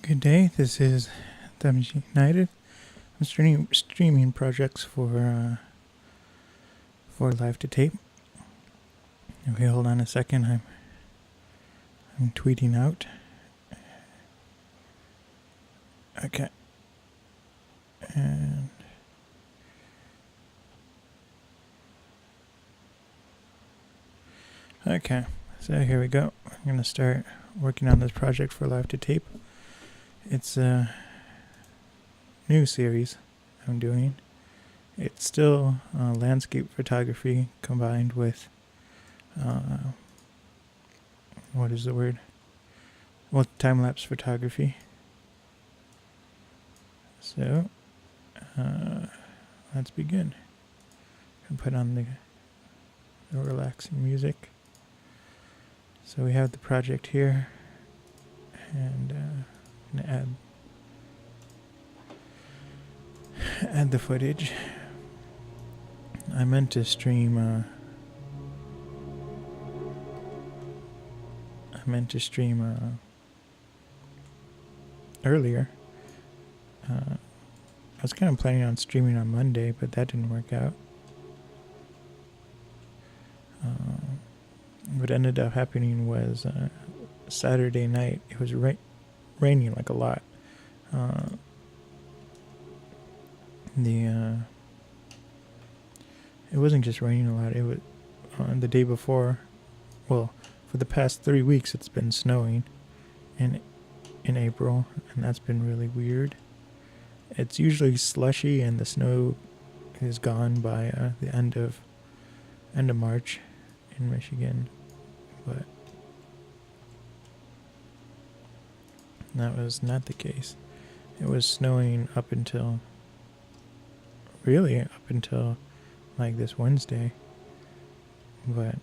Good day. This is WG United. I'm streaming projects for live to tape. Okay, hold on a second. I'm tweeting out. Okay. And okay. So here we go. I'm gonna start working on this project for live to tape. It's a new series I'm doing. It's still landscape photography combined with what is the word? Well, time-lapse photography. So let's begin. And put on the relaxing music. So we have the project here, and I'm gonna add the footage. I meant to stream earlier. I was kind of planning on streaming on Monday, but that didn't work out. What ended up happening was Saturday night. It was raining like a lot. It wasn't just raining a lot. It was the day before. Well, for the past 3 weeks, it's been snowing in April, and that's been really weird. It's usually slushy, and the snow is gone by the end of March in Michigan, but that was not the case. It was snowing up until like this Wednesday, but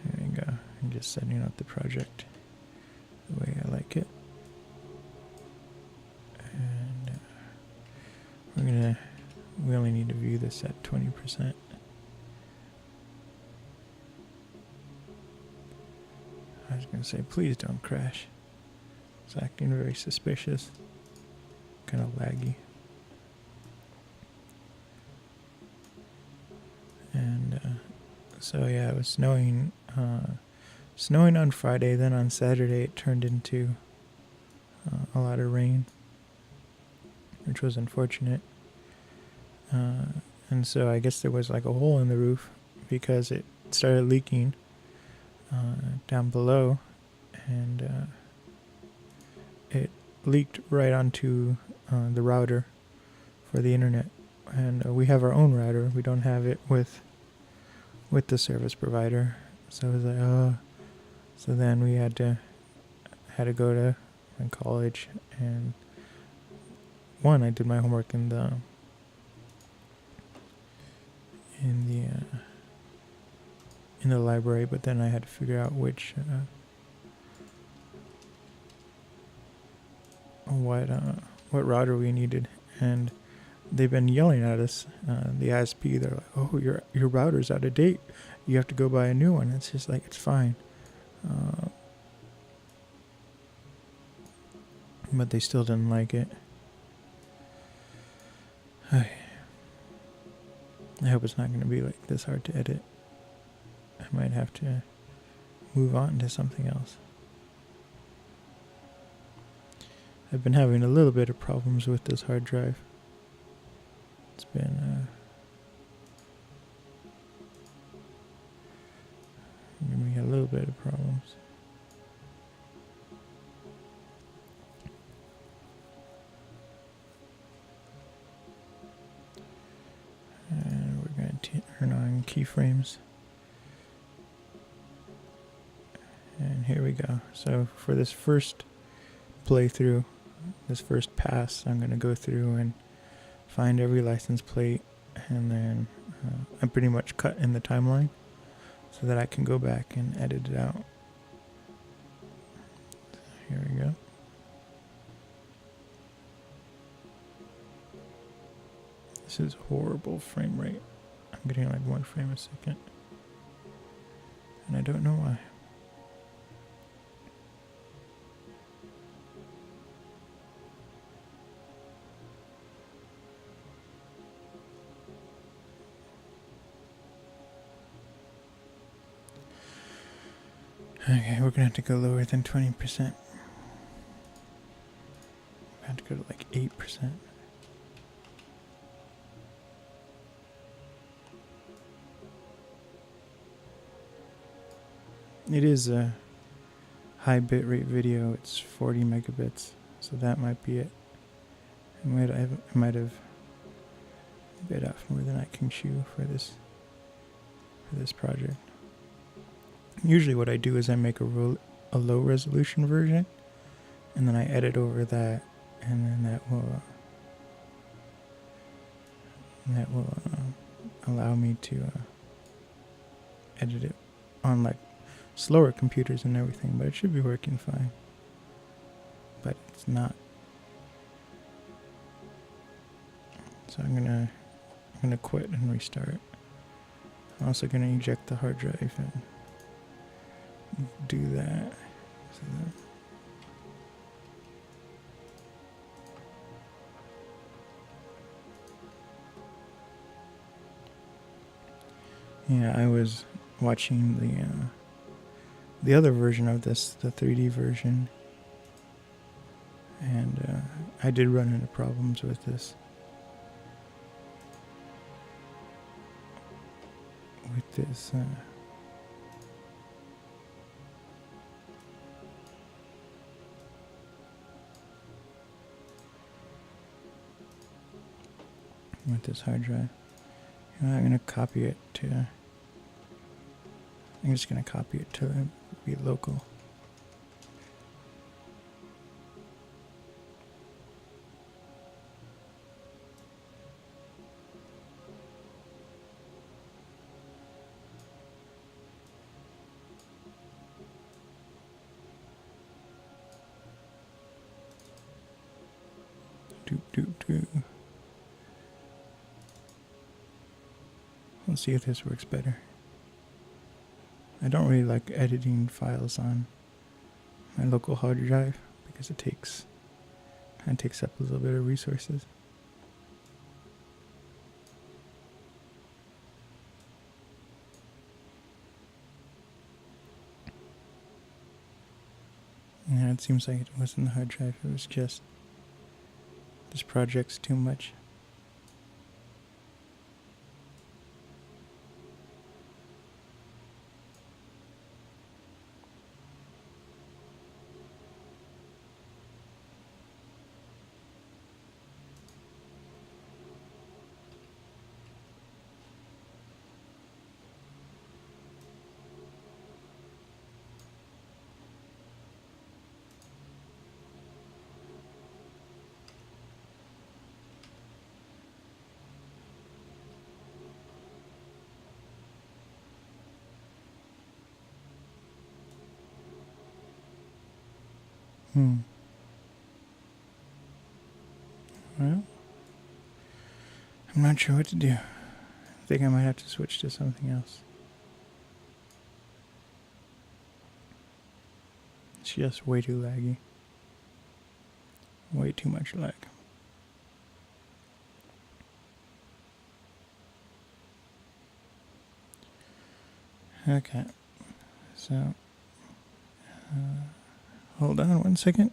here we go. I'm just setting up the project the way I like it, and we only need to view this at 20%. I was going to say, please don't crash. It's acting very suspicious. Kind of laggy. And so yeah, it was snowing on Friday. Then on Saturday it turned into a lot of rain, which was unfortunate. And so I guess there was like a hole in the roof because it started leaking down below, and it leaked right onto the router for the internet. And we have our own router. We don't have it with the service provider. So it was like, oh. So then we had to go to my college, and I did my homework in the library, but then I had to figure out which what router we needed, and they've been yelling at us. The ISP, they're like, "Oh, your router's out of date. You have to go buy a new one." It's just like, it's fine, but they still didn't like it. I hope it's not going to be like this hard to edit. I might have to move on to something else. I've been having a little bit of problems with this hard drive. It's been giving me a little bit of problems. And we're going to turn on keyframes. And here we go. So for this first playthrough, this first pass, I'm going to go through and find every license plate, and then I pretty much cut in the timeline so that I can go back and edit it out. So here we go. This is horrible frame rate. I'm getting like 1 frame a second. And I don't know why. Okay, we're gonna have to go lower than 20%. We're gonna have to go to like 8%. It is a high bitrate video. It's 40 megabits, so that might be it. I might have bit off more than I can chew for this project. Usually, what I do is I make a low resolution version, and then I edit over that, and then that will allow me to edit it on like slower computers and everything, but it should be working fine. But it's not. So I'm gonna quit and restart. I'm also gonna eject the hard drive and do that. So yeah, I was watching the other version of this, the 3D version, and I did run into problems with this. With this hard drive. You know, I'm gonna copy it to. I'm just gonna copy it to be local. Let's see if this works better. I don't really like editing files on my local hard drive because it kind of takes up a little bit of resources. Yeah, it seems like it wasn't the hard drive, it was just this project's too much. Well, I'm not sure what to do. I think I might have to switch to something else. It's just way too laggy. Way too much lag. Okay, so hold on 1 second.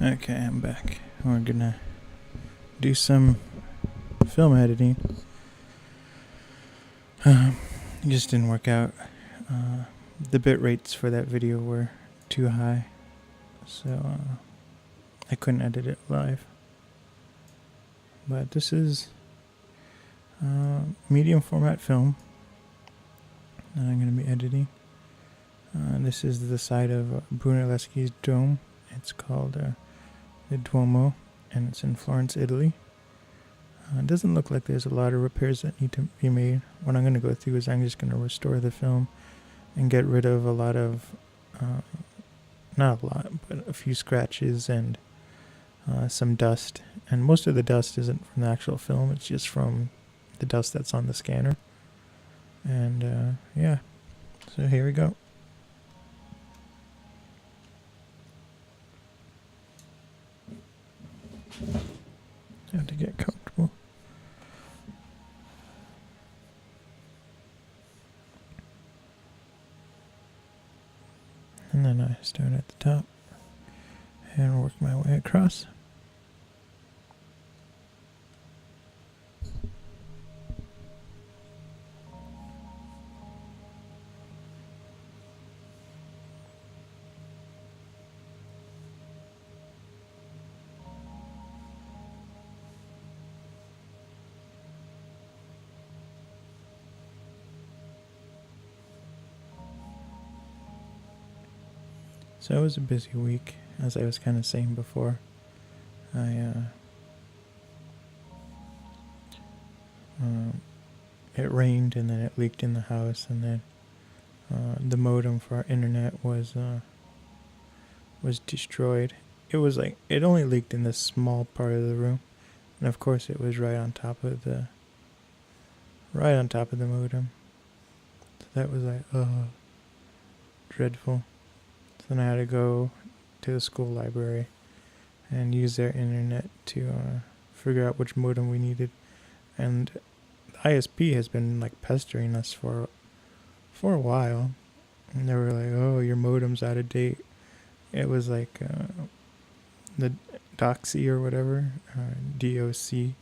Okay, I'm back. We're gonna do some film editing. It just didn't work out. The bit rates for that video were too high, so I couldn't edit it live. But this is medium format film that I'm going to be editing. This is the side of Brunelleschi's dome. It's called the Duomo, and it's in Florence, Italy. It doesn't look like there's a lot of repairs that need to be made. What I'm going to go through is I'm just going to restore the film and get rid of a lot of, not a lot, but a few scratches and some dust. And most of the dust isn't from the actual film, it's just from the dust that's on the scanner. And yeah, so here we go. Have to get comfortable. And then I start at the top and work my way across. So it was a busy week, as I was kind of saying before. It rained and then it leaked in the house, and then the modem for our internet was destroyed. It was like, it only leaked in this small part of the room, and of course it was right on top of the modem. So that was like, oh, dreadful. So then I had to go to the school library and use their internet to figure out which modem we needed. And the ISP has been like pestering us for a while. And they were like, oh, your modem's out of date. It was like the Doxy or whatever, DOCS,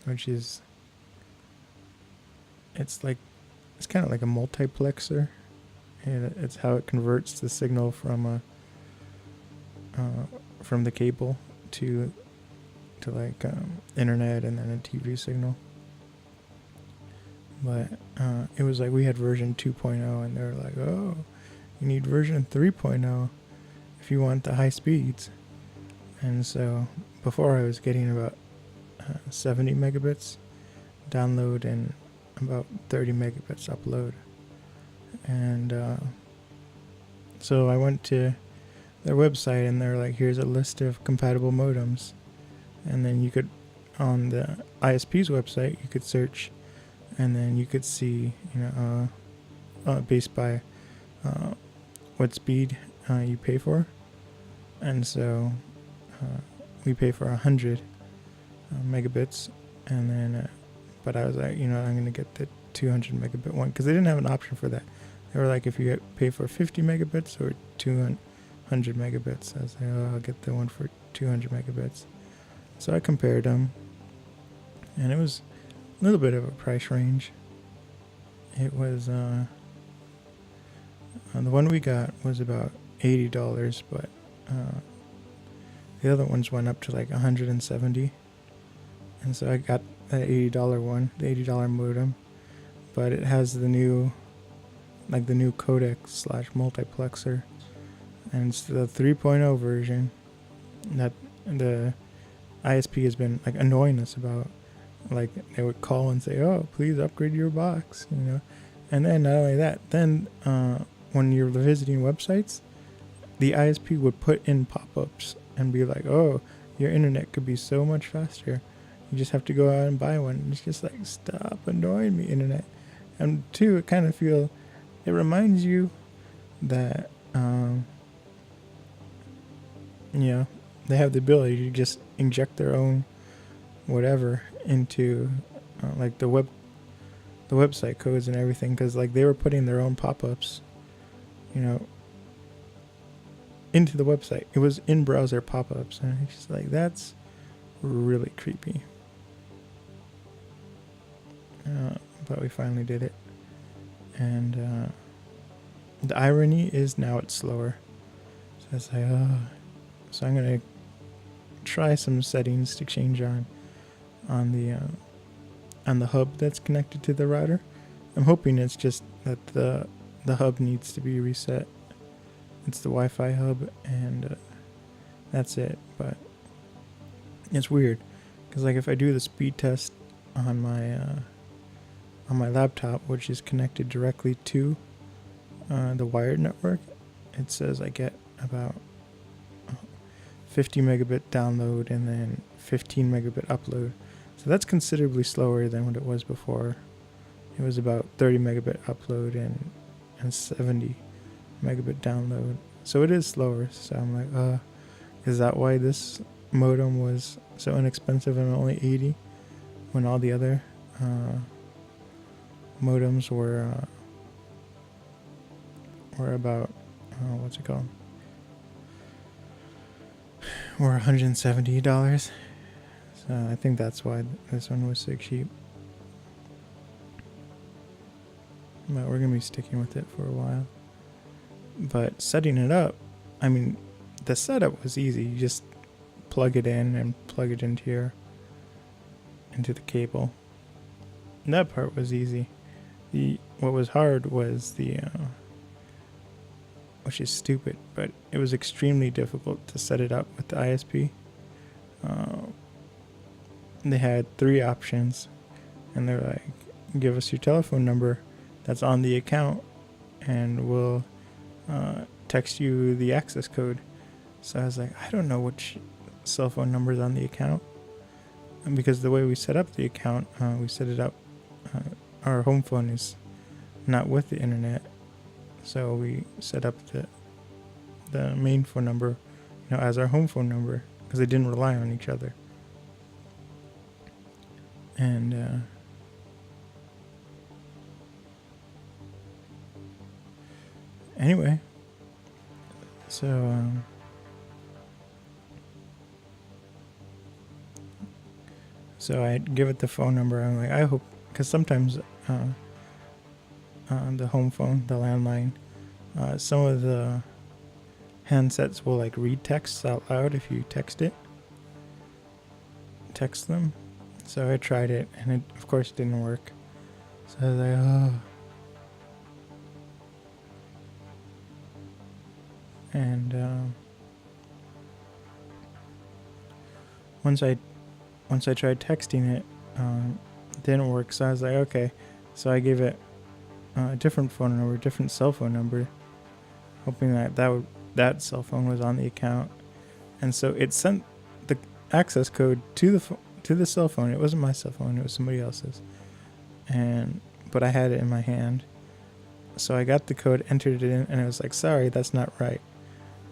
which is, it's kind of like a multiplexer. And it's how it converts the signal from the cable to like internet and then a TV signal. But it was like we had version 2.0, and they were like, oh, you need version 3.0 if you want the high speeds. And so before I was getting about 70 megabits download and about 30 megabits upload. And so I went to their website, and they're like, here's a list of compatible modems. And then you could, on the ISP's website, you could search, and then you could see, based by what speed you pay for. And so we pay for 100 megabits, and then but I was like, I'm going to get the 200 megabit one, because they didn't have an option for that. They were like, if you pay for 50 megabits or 200 megabits. I was like, oh, I'll get the one for 200 megabits. So I compared them, and it was a little bit of a price range. It was, the one we got was about $80, but the other ones went up to like $170. And so I got that $80 one, the $80 modem, but it has the new codec / multiplexer, and it's the 3.0 version that the ISP has been like annoying us about. Like, they would call and say, oh, please upgrade your box, and then not only that, then when you're visiting websites, the ISP would put in pop-ups and be like, oh, your internet could be so much faster, you just have to go out and buy one. And it's just like, stop annoying me, internet. And two, it reminds you that they have the ability to just inject their own whatever into like the website codes and everything, because like they were putting their own pop-ups, into the website. It was in browser pop-ups, and it's just like, that's really creepy. But we finally did it. And the irony is now it's slower. So it's like, so I'm gonna try some settings to change on the hub that's connected to the router. I'm hoping it's just that the hub needs to be reset. It's the Wi-Fi hub, and that's it. But it's weird because, like, if I do the speed test on my laptop, which is connected directly to the wired network, it says I get about 50 megabit download and then 15 megabit upload. So that's considerably slower than what it was before. It was about 30 megabit upload and 70 megabit download. So it is slower. So I'm like, is that why this modem was so inexpensive and only 80 when all the other modems were about what's it called? Were $170. So I think that's why this one was so cheap. But we're gonna be sticking with it for a while. But setting it up, I mean, the setup was easy. You just plug it in and plug it into the cable. And that part was easy. What was hard was which is stupid, but it was extremely difficult to set it up with the ISP. They had 3 options, and they're like, give us your telephone number that's on the account, and we'll text you the access code. So I was like, I don't know which cell phone number is on the account. And because the way we set up the account, we set it up, our home phone is not with the internet. So we set up the main phone number, as our home phone number, because they didn't rely on each other. And anyway, so I give it the phone number. I'm like, I hope, because sometimes the home phone, the landline, some of the handsets will like read texts out loud if you text them. So I tried it, and it of course didn't work. So I was like, and once I tried texting it, it didn't work. So I was like, okay. So I gave it a different phone number, different cell phone number, hoping that cell phone was on the account. And so it sent the access code to the cell phone. It wasn't my cell phone, it was somebody else's. But I had it in my hand. So I got the code, entered it in, and it was like, sorry, that's not right.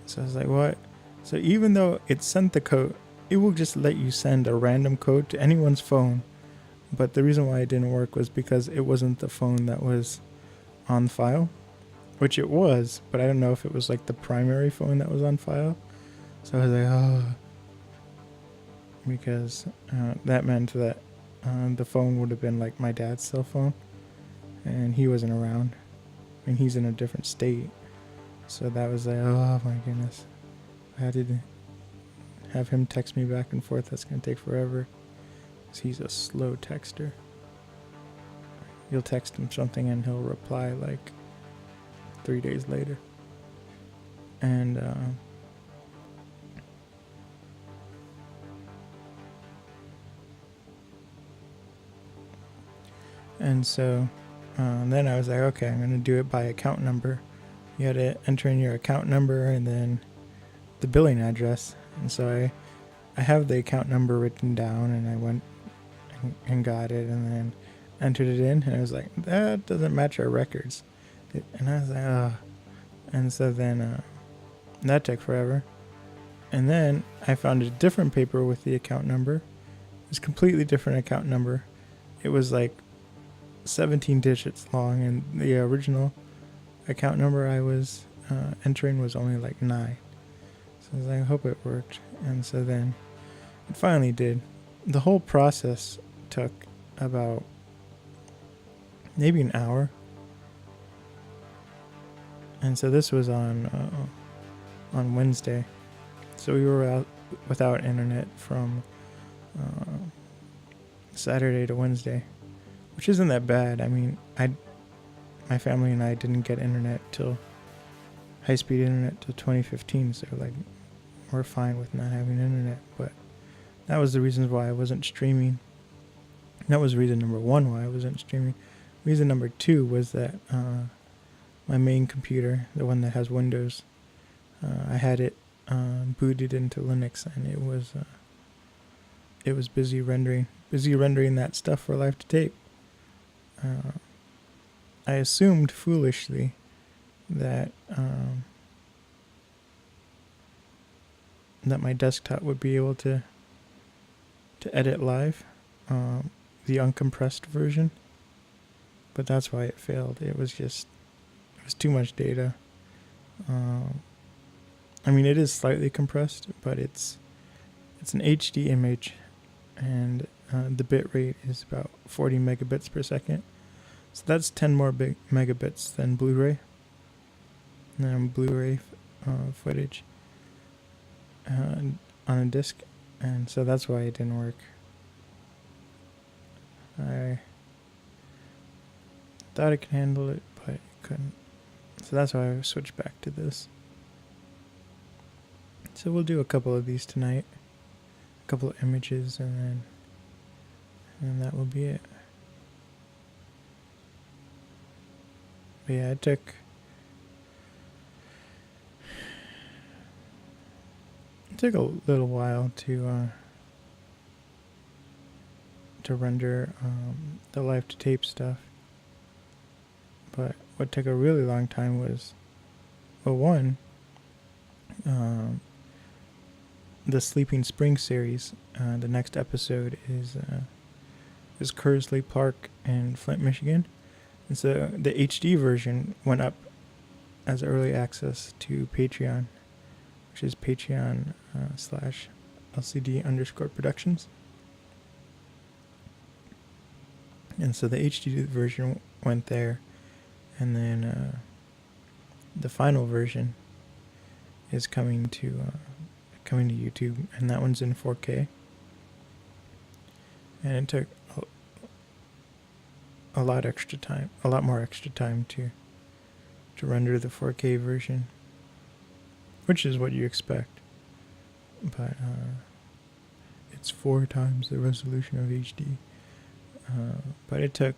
So I was like, what? So even though it sent the code, it will just let you send a random code to anyone's phone. But the reason why it didn't work was because it wasn't the phone that was on file, which it was, but I don't know if it was like the primary phone that was on file. So I was like, because that meant that the phone would have been like my dad's cell phone, and he wasn't around, and he's in a different state. So that was like, oh my goodness, I had to have him text me back and forth. That's gonna take forever, because he's a slow texter. You'll text him something and he'll reply like 3 days later. And so then I was like, okay, I'm gonna do it by account number. You had to enter in your account number and then the billing address. And so I have the account number written down, and I went and got it, and then entered it in, and I was like, that doesn't match our records. And I was like, and so then that took forever. And then I found a different paper with the account number. It was a completely different account number. It was like 17 digits long, and the original account number I was entering was only like 9. So I was like, I hope it worked. And so then it finally did. The whole process took about maybe an hour. And so this was on Wednesday. So we were out without internet from Saturday to Wednesday, which isn't that bad. I mean, my family and I didn't get internet till high-speed internet till 2015, so like we're fine with not having internet. But that was the reasons why I wasn't streaming. That was reason number one why I wasn't streaming. Reason number two was that my main computer, the one that has Windows, I had it booted into Linux, and it was busy rendering that stuff for live to tape. I assumed foolishly that that my desktop would be able to edit live, the uncompressed version, but that's why it failed. It was too much data. I mean, it is slightly compressed, but it's an HD image, and the bit rate is about 40 megabits per second. So that's 10 more megabits than Blu-ray. Blu-ray footage on a disc, and so that's why it didn't work. I thought it could handle it, but it couldn't. So that's why I switched back to this. So we'll do a couple of these tonight, a couple of images, and that will be it. But yeah, it took a little while to render the live to tape stuff. But what took a really long time was, well, one, the Sleeping Spring series. The next episode is Kersley Park in Flint, Michigan. And so the HD version went up as early access to Patreon, which is Patreon /LCD_productions. And so the HD version went there, and then the final version is coming to YouTube, and that one's in 4K. And it took a lot more extra time to render the 4K version, which is what you expect. But it's 4 times the resolution of HD. But it took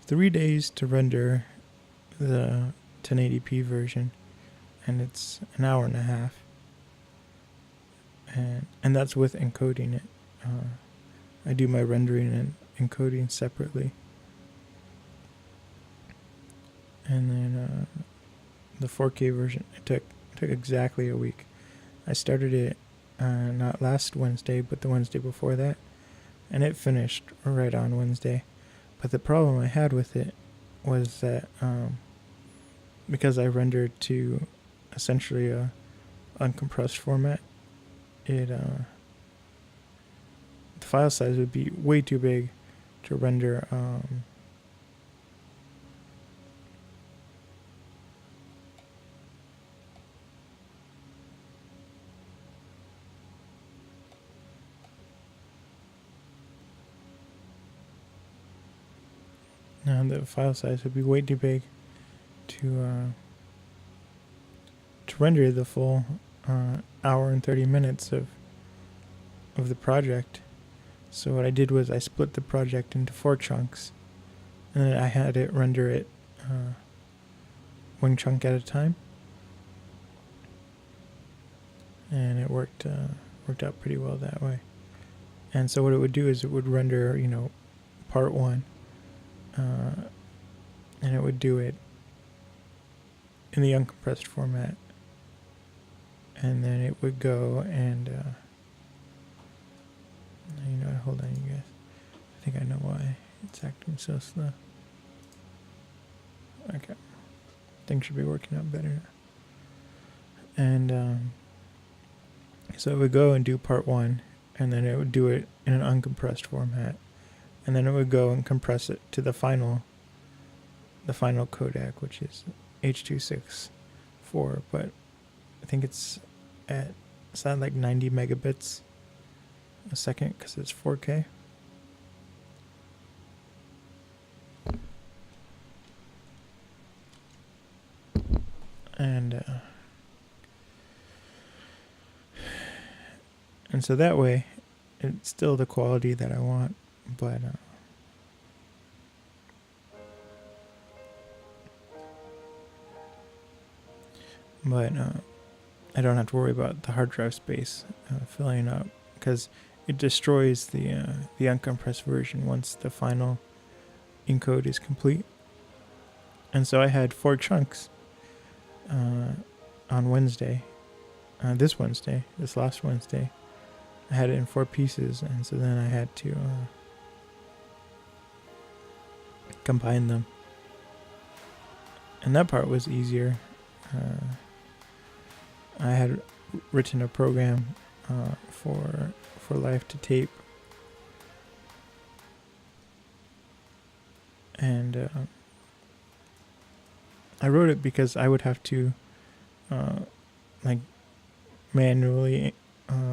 3 days to render the 1080p version, and it's an hour and a half, and that's with encoding it. I do my rendering and encoding separately, and then the 4K version, it took exactly a week. I started it not last Wednesday, but the Wednesday before that, and it finished right on Wednesday. But the problem I had with it was that because I rendered to essentially a uncompressed format, the file size would be way too big to render the file size would be way too big to render the full hour and 30 minutes of the project. So what I did was I split the project into 4 chunks, and then I had it render it one chunk at a time, and it worked out pretty well that way. And so what it would do is it would render, part 1, and it would do it in the uncompressed format, and then it would go and hold on, you guys. I think I know why it's acting so slow. Okay, things should be working out better now. And so it would go and do part 1, and then it would do it in an uncompressed format, and then it would go and compress it to the final codec, which is H.264, but I think it's at like 90 megabits a second because it's 4K. And so that way it's still the quality that I want, but I don't have to worry about the hard drive space filling up, because it destroys the uncompressed version once the final encode is complete. And so I had 4 chunks on Wednesday, this last Wednesday. I had it in 4 pieces, and so then I had to combine them. And that part was easier. I had written a program for live to tape, and I wrote it because I would have to like manually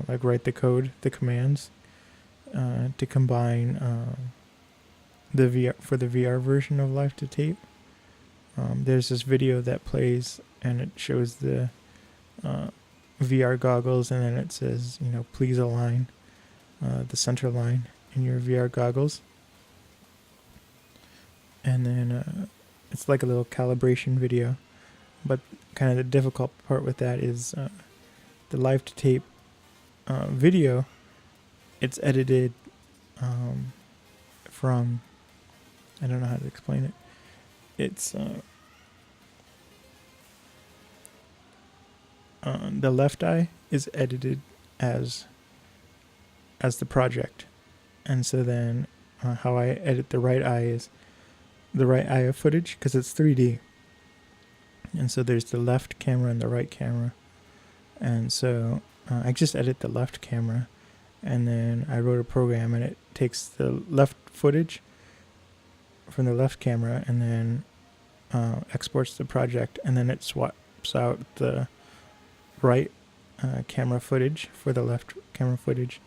like write the code, the commands to combine the VR version of live to tape. There's this video that plays, and it shows the VR goggles, and then it says, please align the center line in your VR goggles. And then it's like a little calibration video, but kind of the difficult part with that is the live to tape video. It's edited from, I don't know how to explain it. It's the left eye is edited as the project, and so then how I edit the right eye is the right eye of footage, because it's 3D, and so there's the left camera and the right camera, and so I just edit the left camera, and then I wrote a program, and it takes the left footage from the left camera and then exports the project, and then it swaps out the right camera footage for the left camera footage,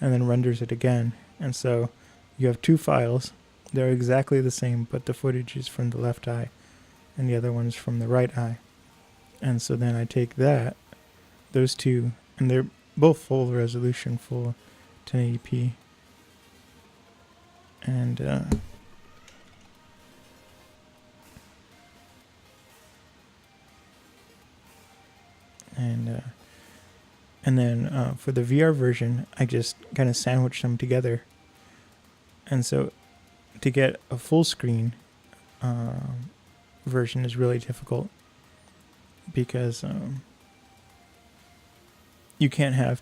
and then renders it again. And so you have 2 files. They're exactly the same, but the footage is from the left eye and the other one's from the right eye. And so then I take those 2, and they're both full resolution, full 1080p, and then for the VR version, I just kind of sandwich them together. And so to get a full screen version is really difficult, because you can't have,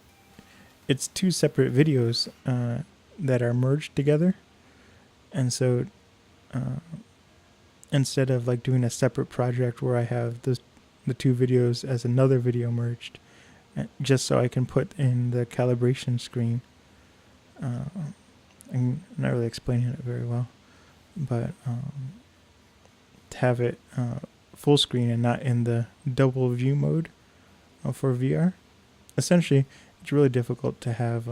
it's 2 separate videos that are merged together. And so instead of like doing a separate project where I have the 2 videos as another video merged, just so I can put in the calibration screen, I'm not really explaining it very well, but to have it full screen and not in the double view mode for VR. Essentially, it's really difficult to have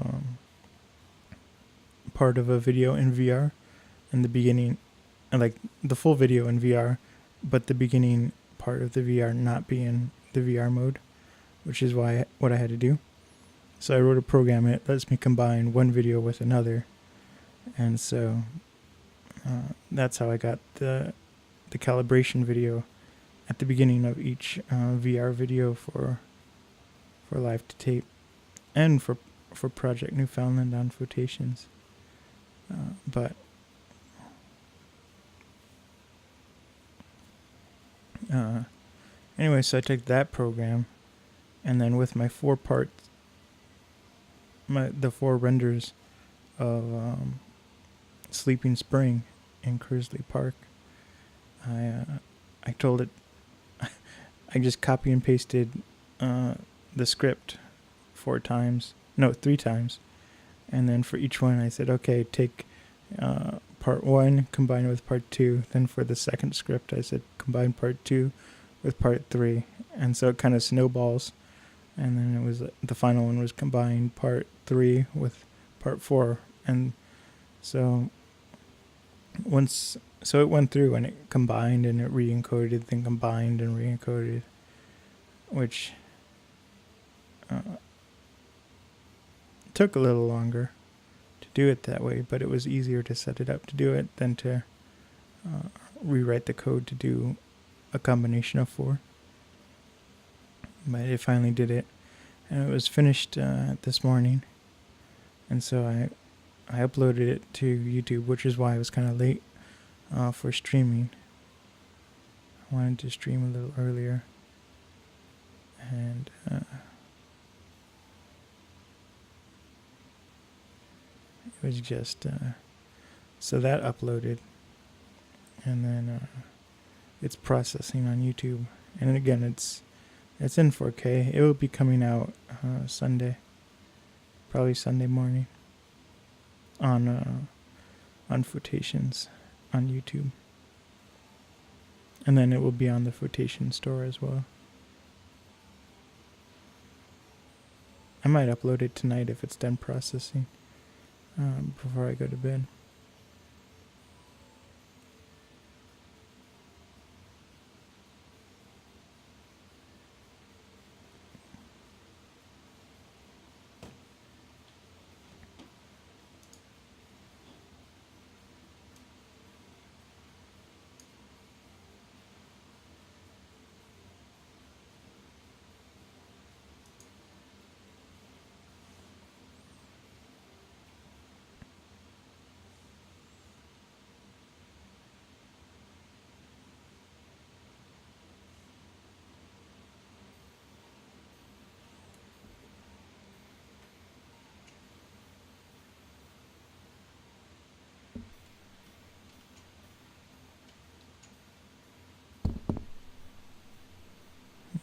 part of a video in VR in the beginning, and like the full video in VR, but the beginning part of the VR not be in the VR mode, which is what I had to do. So I wrote a program that lets me combine one video with another, and so that's how I got the calibration video at the beginning of each VR video for live to tape, and for Project Newfoundland on Flotations. But anyway, so I took that program, and then with my 4 parts, the 4 renders of Sleeping Spring in Kersley Park, I told it, I just copy and pasted the script 3 times, and then for each one I said, okay, take part 1, combine it with part 2. Then for the second script I said combine part 2 with part 3, and so it kind of snowballs. And then it was the final one was combine part 3 with part 4, and so it went through and it combined and it re-encoded, then combined and re-encoded, which took a little longer to do it that way, but it was easier to set it up to do it than to rewrite the code to do a combination of 4. But it finally did it, and it was finished this morning, and so I uploaded it to YouTube, which is why I was kind of late for streaming. I wanted to stream a little earlier, and it was just so that uploaded, and then it's processing on YouTube, and again it's in 4K. It will be coming out Sunday, probably Sunday morning, on Footations on YouTube, and then it will be on the Footation store as well. I might upload it tonight if it's done processing before I go to bed.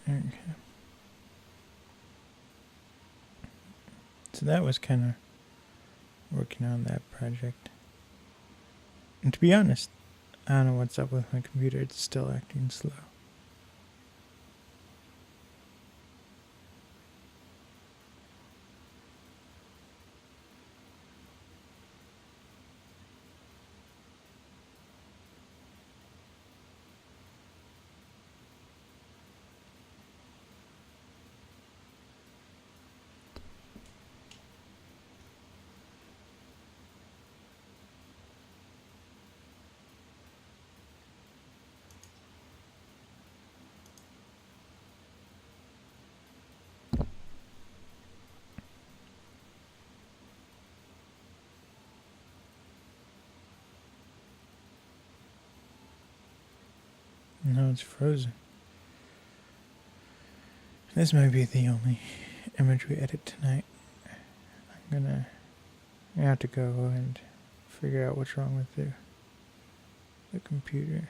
Okay. So that was kind of working on that project. And to be honest, I don't know what's up with my computer. It's still acting slow. No, it's frozen. This might be the only image we edit tonight. I'm gonna have to go and figure out what's wrong with the computer,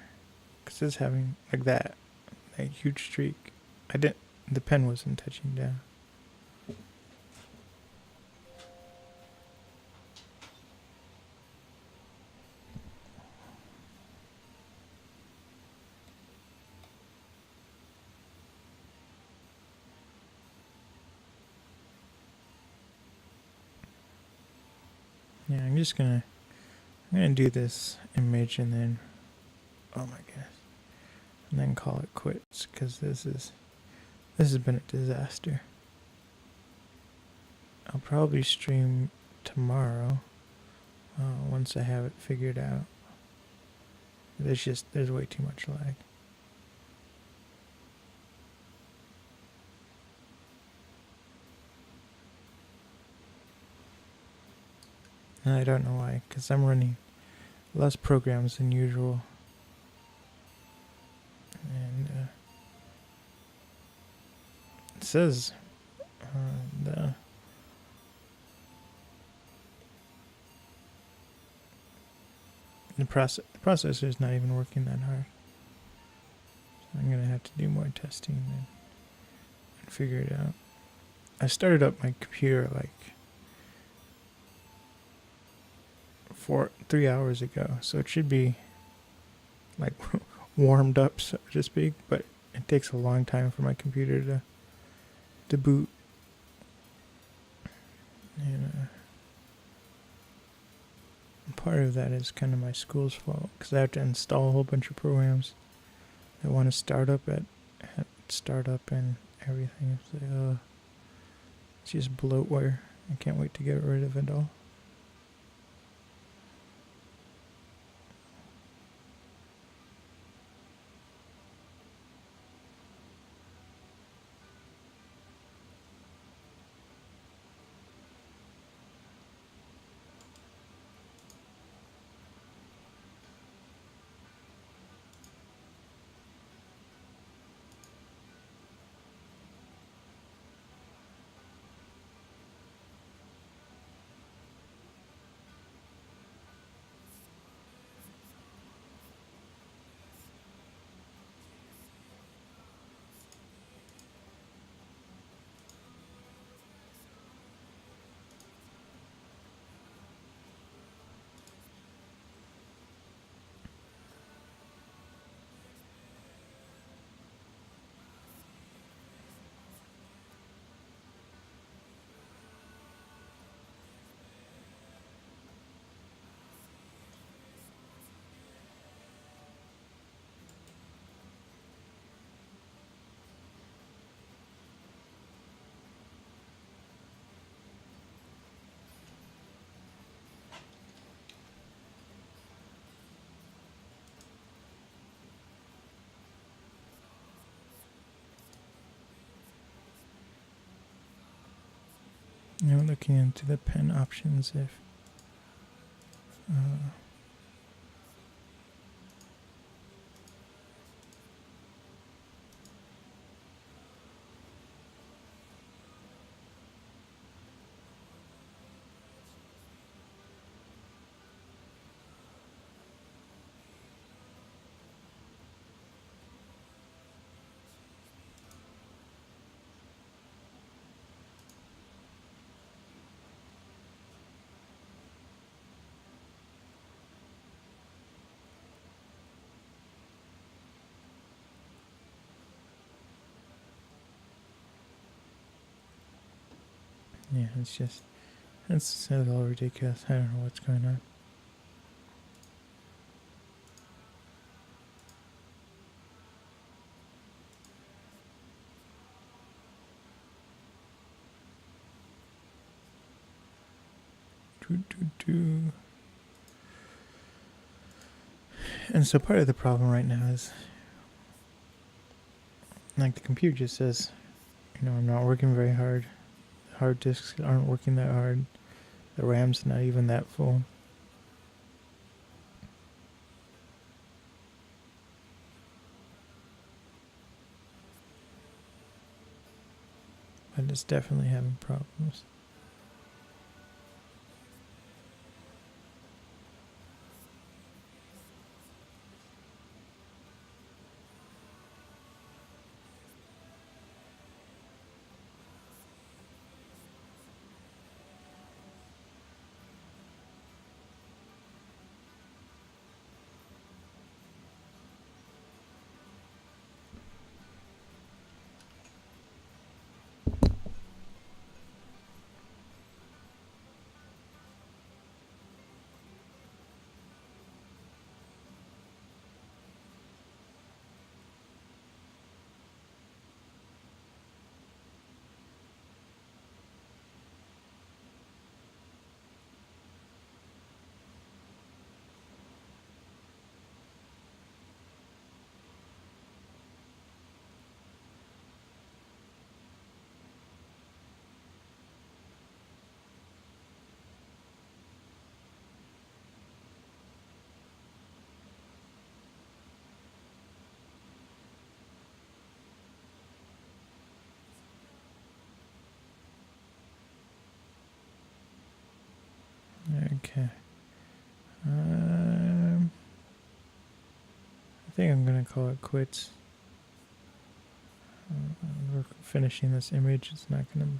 because it's having like that huge streak. The pen wasn't touching down. Yeah, I'm gonna do this image and then, oh my goodness, and then call it quits, because this has been a disaster. I'll probably stream tomorrow once I have it figured out. There's way too much lag. And I don't know why, because I'm running less programs than usual. And it says the processor is not even working that hard. So I'm going to have to do more testing figure it out. I started up my computer like 3 hours ago, so it should be like warmed up, so to speak, but it takes a long time for my computer to boot. And part of that is kind of my school's fault, because I have to install a whole bunch of programs that want to start up and everything. It's just bloatware. I can't wait to get rid of it all. Now looking into the pen options, if yeah, it's all ridiculous. I don't know what's going on. And so part of the problem right now is, like, the computer just says, I'm not working very hard. Hard disks aren't working that hard. The RAM's not even that full. But it's definitely having problems. Okay. I think I'm gonna call it quits. finishing this image. It's not going to be...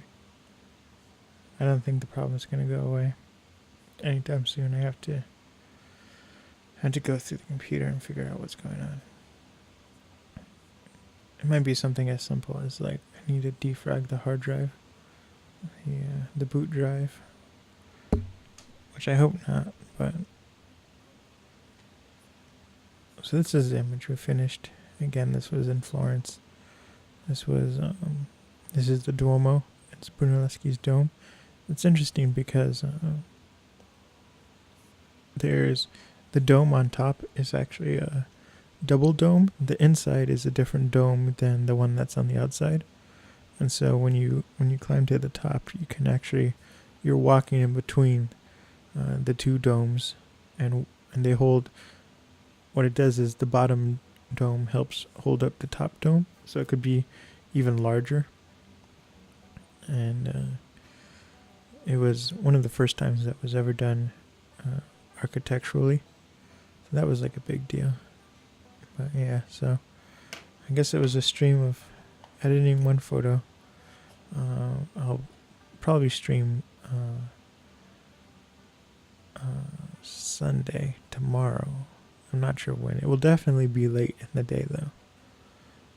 I don't think the problem is going to go away anytime soon. I have to go through the computer and figure out what's going on. It might be something as simple as like I need to defrag the hard drive, the boot drive, which I hope not. But so this is the image we finished. Again, this was in Florence. This was this is the Duomo. It's Brunelleschi's dome. It's interesting because there's the dome on top is actually a double dome. The inside is a different dome than the one that's on the outside. And so when you climb to the top, you can actually, you're walking in between the two domes, and they hold. What it does is the bottom dome helps hold up the top dome, so it could be even larger. And it was one of the first times that was ever done architecturally, so that was like a big deal. But yeah, so I guess it was a stream of editing one photo. I'll probably stream Sunday, tomorrow. I'm not sure when. It will definitely be late in the day though.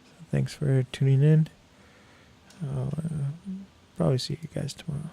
So thanks for tuning in. I'll probably see you guys tomorrow.